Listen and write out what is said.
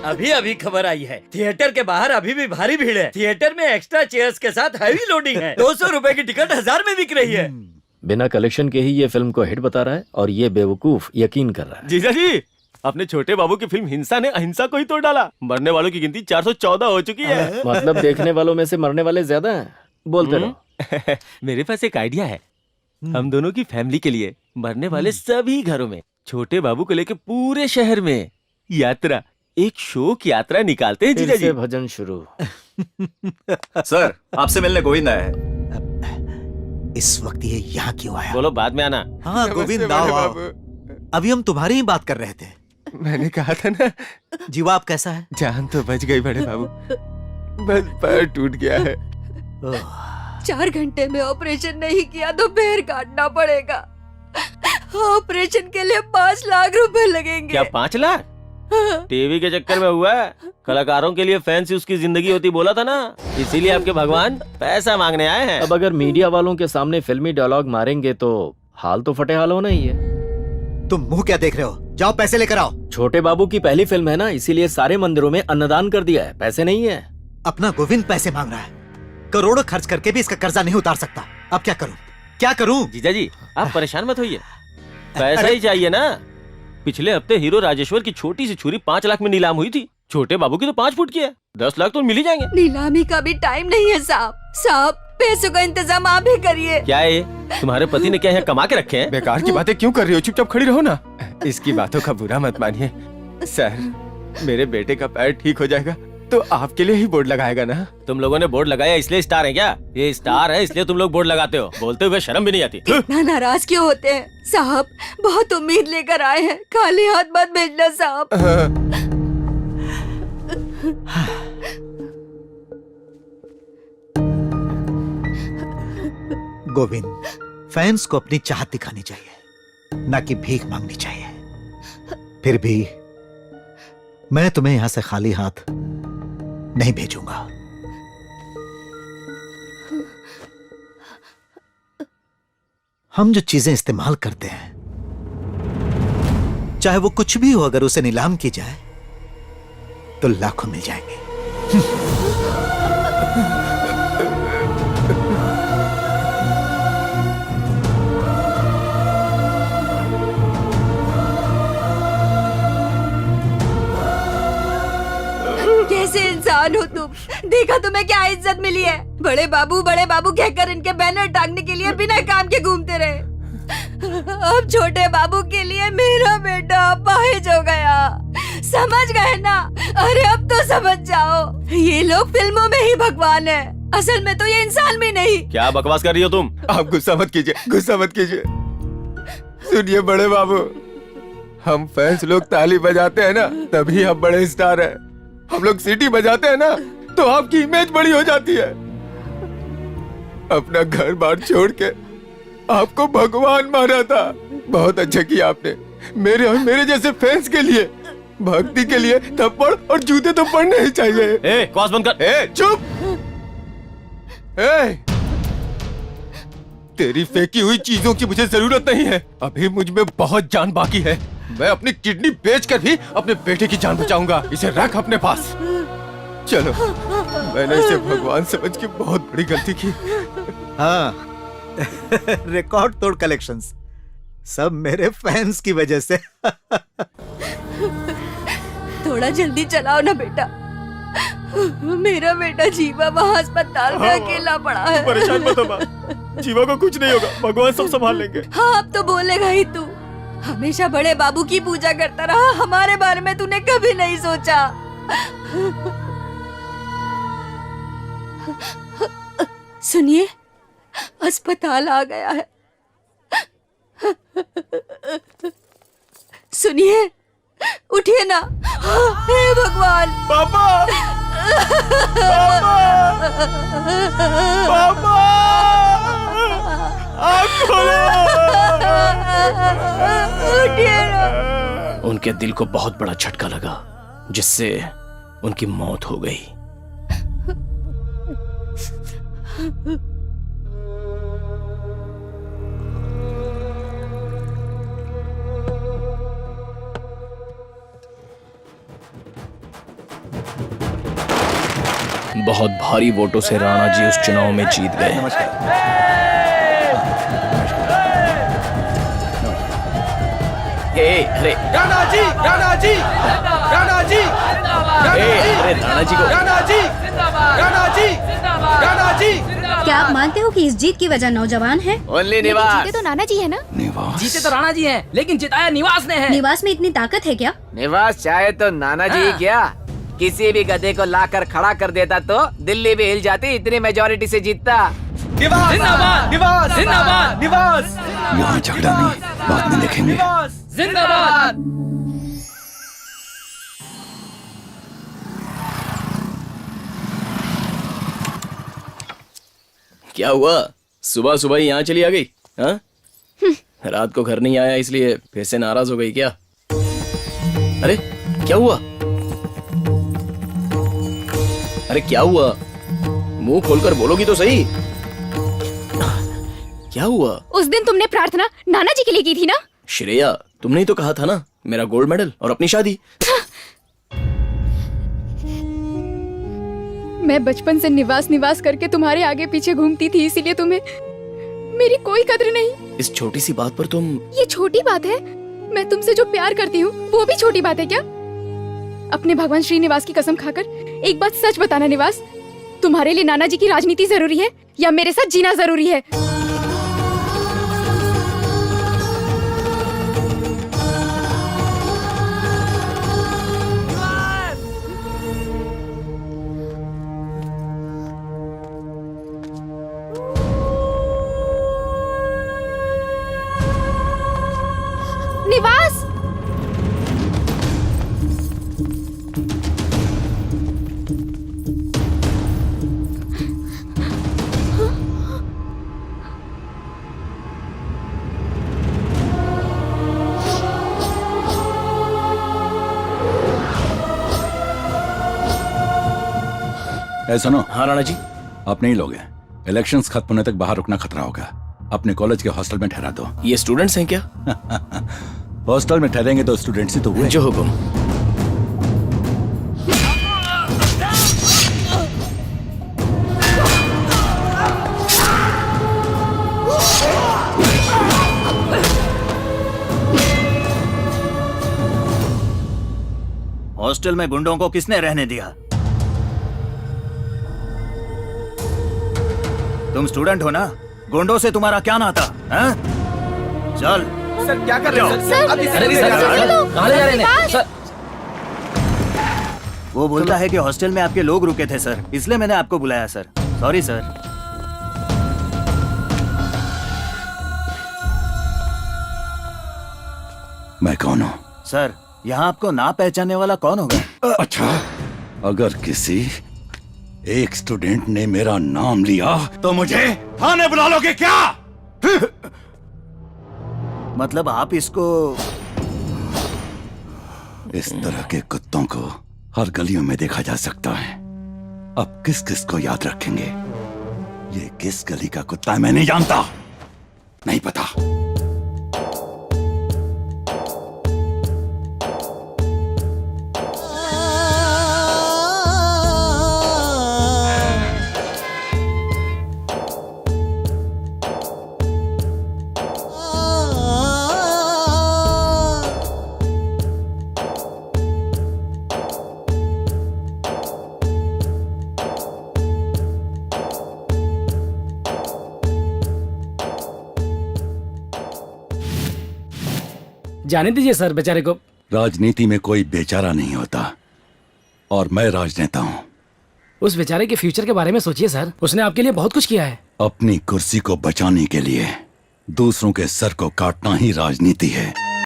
अभी अभी खबर आई है, थिएटर के बाहर अभी भी भारी भीड़ है। थिएटर में एक्स्ट्रा चेयर्स के साथ हैवी लोडिंग है। 200 रुपए की टिकट 1000 में बिक रही है। बिना कलेक्शन के ही ये फिल्म को हिट बता रहा है और ये बेवकूफ यकीन कर रहा है। जीजा जी, अपने छोटे बाबू की फिल्म हिंसा ने अहिंसा को ही तोड़ डाला। मरने वालों की गिनती 414 हो चुकी है। मतलब देखने वालों में से मरने वाले ज्यादा हैं। बोलते रहो। मेरे पास एक आइडिया है, हम दोनों की फैमिली के लिए मरने वाले सभी घरों में छोटे बाबू को लेके पूरे शहर में यात्रा, एक शोक यात्रा निकालते हैं। जीजा जी, भजन शुरू। सर, आपसे मिलने गोविंद आया है। इस वक्त ये यहाँ क्यों आया? बोलो बाद में आना। हाँ गोविंद, आओ। अभी हम तुम्हारी ही बात कर रहे थे। मैंने कहा था ना। जीवा आप कैसा है? जान तो बच गई बड़े बाबू, बस पैर टूट गया है। 4 घंटे में ऑपरेशन नहीं किया तो पैर काटना पड़ेगा। ऑपरेशन के लिए 5 लाख रुपए लगेंगे। क्या 5 लाख? टीवी के चक्कर में हुआ है। कलाकारों के लिए फैंस ही उसकी जिंदगी होती बोला था ना, इसीलिए आपके भगवान पैसा मांगने आए हैं। अब अगर मीडिया वालों के सामने फिल्मी डायलॉग मारेंगे तो हाल तो फटे हाल होना ही है। तुम मुंह क्या देख रहे हो? जाओ पैसे लेकर आओ। छोटे बाबू की पहली फिल्म है ना, इसीलिए सारे मंदिरों में अन्नदान कर दिया है। पैसे नहीं है। अपना गोविंद पैसे मांग रहा है। करोड़ों खर्च करके भी इसका कर्जा नहीं उतार सकता। अब क्या करूं? क्या करूं? जीजा जी, आप परेशान मत होइए, पैसा ही चाहिए ना। पिछले हफ्ते हीरो राजेश्वर की छोटी सी छुरी 5 लाख में नीलाम हुई थी। छोटे बाबू की तो 5 फुट की है। 10 लाख तो मिल ही जाएंगे। नीलामी का भी टाइम नहीं है साहब। साहब, पैसों का इंतजाम आप ही करिए। क्या है, तुम्हारे पति ने क्या यहाँ कमा के रखे हैं? बेकार की बातें क्यों कर रही हो? चुपचाप खड़ी रहो ना। इसकी बातों का बुरा मत मानिए सर। मेरे बेटे का पैर ठीक हो जाएगा तो आपके लिए ही बोर्ड लगाएगा ना। तुम लोगों ने बोर्ड लगाया इसलिए स्टार है क्या? ये स्टार है इसलिए तुम लोग बोर्ड लगाते हो। बोलते हुए शर्म भी नहीं आती। इतना नाराज क्यों होते हैं साहब? बहुत उम्मीद लेकर आए हैं, खाली हाथ मत भेजना साहब। गोविंद, फैंस को अपनी चाहत दिखानी चाहिए, ना कि भीख मांगनी चाहिए। फिर भी मैं तुम्हें यहां से खाली हाथ नहीं भेजूंगा। हम जो चीजें इस्तेमाल करते हैं, चाहे वो कुछ भी हो, अगर उसे नीलाम की जाए तो लाखों मिल जाएंगे। कैसे इंसान हो तुम? देखा तुम्हें क्या इज्जत मिली है? बड़े बाबू कहकर इनके बैनर टांगने के लिए बिना काम के घूमते रहे। अब छोटे बाबू के लिए मेरा बेटा अपाहिज हो गया। समझ गए ना? अरे अब तो समझ जाओ, ये लोग फिल्मों में ही भगवान है, असल में तो ये इंसान भी नहीं। क्या बकवास कर रही हो तुम? आप गुस्सा मत कीजिए, गुस्सा मत कीजिए। सुनिए बड़े बाबू, हम फैंस लोग ताली बजाते हैं ना, तभी आप बड़े स्टार हैं। हम लोग सीटी बजाते हैं ना, तो आपकी इमेज बड़ी हो जाती है। अपना घर बार छोड़ के आपको भगवान माना था। बहुत अच्छा किया आपने। मेरे और मेरे जैसे फैंस के लिए, भक्ति के लिए थप्पड़ और जूते तो पड़ने ही चाहिए। बकवास बंद कर। चुप। तेरी फेंकी हुई चीजों की मुझे जरूरत नहीं है। अभी मुझ में बहुत जान बाकी है। मैं अपनी किडनी बेचकर भी अपने बेटे की जान बचाऊंगा। इसे रख अपने पास। चलो, मैंने इसे भगवान समझ के बहुत बड़ी गलती की। हाँ, रिकॉर्ड तोड़ कलेक्शंस सब मेरे फैंस की वजह से। थोड़ा जल्दी चलाओ ना बेटा। मेरा बेटा जीवा वहाँ अस्पताल में अकेला पड़ा है। परेशान मत हो माँ, जीवा को कुछ नहीं होगा, भगवान सब संभाल लेंगे। हाँ, अब तो बोलेगा ही तू। हमेशा बड़े बाबू की पूजा करता रहा, हमारे बारे में तूने कभी नहीं सोचा। सुनिए, अस्पताल आ गया है। सुनिए, उठिए ना। हे भगवान। पापा, पापा, पापा, आँख खोलो। उठिए ना। उनके दिल को बहुत बड़ा झटका लगा, जिससे उनकी मौत हो गई। बहुत भारी वोटों से राणा जी उस चुनाव में जीत गए। अरे राणा जी, राणा जी, राणा जी, अरे राणा जी को राणा जी, राणा जी, राणा जी। क्या आप मानते हो कि इस जीत की वजह नौजवान है? ओनली निवास। जीते तो नाना जी है ना? जीते तो राणा जी हैं, लेकिन जिताया निवास ने है। निवास में इतनी ताकत है क्या? निवास चाहे तो नाना जी क्या किसी भी गधे को लाकर खड़ा कर देता तो दिल्ली भी हिल जाती, इतनी मेजोरिटी से जीतता। निवास, जिंदाबाद, निवास, जिंदाबाद, निवास। यहाँ झगड़ा नहीं, बाद में देखेंगे। जिंदाबाद। क्या हुआ, सुबह सुबह ही यहाँ चली आ गई? हाँ? रात को घर नहीं आया इसलिए फिर से नाराज हो गई क्या? अरे क्या हुआ? अरे क्या हुआ? मुंह खोलकर बोलोगी तो सही। क्या हुआ? उस दिन तुमने प्रार्थना नाना जी के लिए की थी ना? श्रेया, तुमने ही तो कहा था ना, मेरा गोल्ड मेडल और अपनी शादी। मैं बचपन से निवास निवास करके तुम्हारे आगे पीछे घूमती थी, इसीलिए तुम्हें मेरी कोई कद्र नहीं। इस छोटी सी बात पर तुम। ये छोटी बात है? मैं तुमसे जो प्यार करती हूँ वो भी छोटी बात है क्या? अपने भगवान श्रीनिवास की कसम खाकर एक बात सच बताना निवास, तुम्हारे लिए नाना जी की राजनीति जरूरी है या मेरे साथ जीना जरूरी है? निवास! सुनो। हाँ राणा जी। आप नहीं लोगे, इलेक्शंस खत्म होने तक बाहर रुकना खतरा होगा। अपने कॉलेज के हॉस्टल में ठहरा दो। ये स्टूडेंट्स हैं क्या? हॉस्टल में ठहरेंगे तो स्टूडेंट्स ही तो हुए। जो हुकुम। हॉस्टल में गुंडों को किसने रहने दिया? तुम स्टूडेंट हो ना? गुंडों से तुम्हारा क्या नाता है? चल। सर क्या कर रहे हैं सर? आप इसे अरे ले सर, जा रहे हैं। कहाँ ले जा रहे हैं सर? वो बोलता है कि हॉस्टल में आपके लोग रुके थे सर, इसलिए मैंने आपको बुलाया सर। Sorry sir. मैं कौन हूँ? सर, यहाँ आपको ना पहचानने वाला कौन होगा? अच्छा, अगर किसी एक स्टूडेंट ने मेरा नाम लिया तो मुझे थाने बुला लोगे क्या? मतलब आप इसको। इस तरह के कुत्तों को हर गलियों में देखा जा सकता है। अब किस किस को याद रखेंगे? ये किस गली का कुत्ता है मैं नहीं जानता, नहीं पता। जाने दीजिए सर बेचारे को। राजनीति में कोई बेचारा नहीं होता और मैं राजनेता हूँ। उस बेचारे के फ्यूचर के बारे में सोचिए सर, उसने आपके लिए बहुत कुछ किया है। अपनी कुर्सी को बचाने के लिए दूसरों के सर को काटना ही राजनीति है।